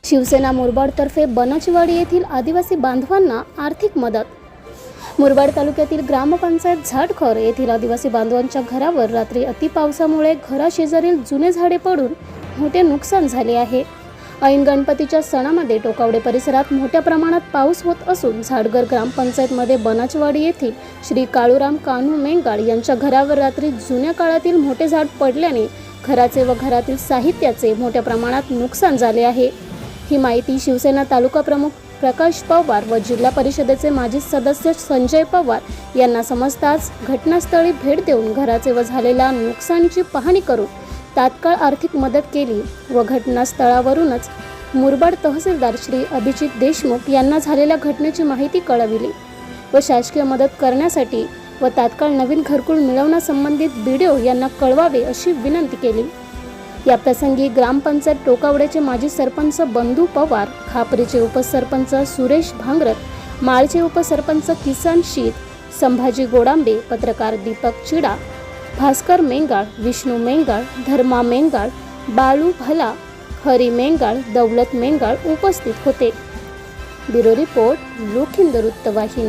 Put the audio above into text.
शिवसेना मुरबाडतर्फे बनचवाडी येथील आदिवासी बांधवांना आर्थिक मदत। मुरबाड तालुक्यातील ग्रामपंचायत झाडखोर येथील आदिवासी बांधवांच्या घरावर रात्री अतिपावसामुळे घराशेजारील जुने झाडे पडून मोठे नुकसान झाले आहे। ऐन गणपतीच्या सणामध्ये टोकावडे परिसरात मोठ्या प्रमाणात पाऊस होत असून झाडघर ग्रामपंचायतमध्ये बनचवाडी येथील श्री काळूराम कान्हू मेंगाळ यांच्या घरावर रात्री जुन्या काळातील मोठे झाड पडल्याने घराचे व घरातील साहित्याचे मोठ्या प्रमाणात नुकसान झाले आहे। ही माहिती शिवसेना तालुका प्रमुख प्रकाश पवार व जिल्हा परिषदेचे माजी सदस्य संजय पवार यांना समजताच घटनास्थळी भेट देऊन घराचे व झालेल्या नुकसानीची पाहणी करून तात्काळ आर्थिक मदत केली व घटनास्थळावरूनच मुरबाड तहसीलदार श्री अभिजित देशमुख यांना झालेल्या घटनेची माहिती कळविली व शासकीय मदत करण्यासाठी व तात्काळ नवीन घरकुल मिळवण्यासंबंधित बीडीओ यांना कळवावे अशी विनंती केली। या प्रसंगी ग्रामपंचायत टोकावड्याचे माजी सरपंच बंधू पवार, खापरीचे उपसरपंच सुरेश भांगरत, माळचे उपसरपंच किसन शीत, संभाजी गोडांबे, पत्रकार दीपक चिडा, भास्कर मेंगाळ, विष्णू मेंगाळ, धर्मा मेंगाळ, बालू भला, हरी मेंगाळ, दौलत मेंगाळ उपस्थित होते। ब्युरो रिपोर्ट लोखिंद वृत्तवाहिनी।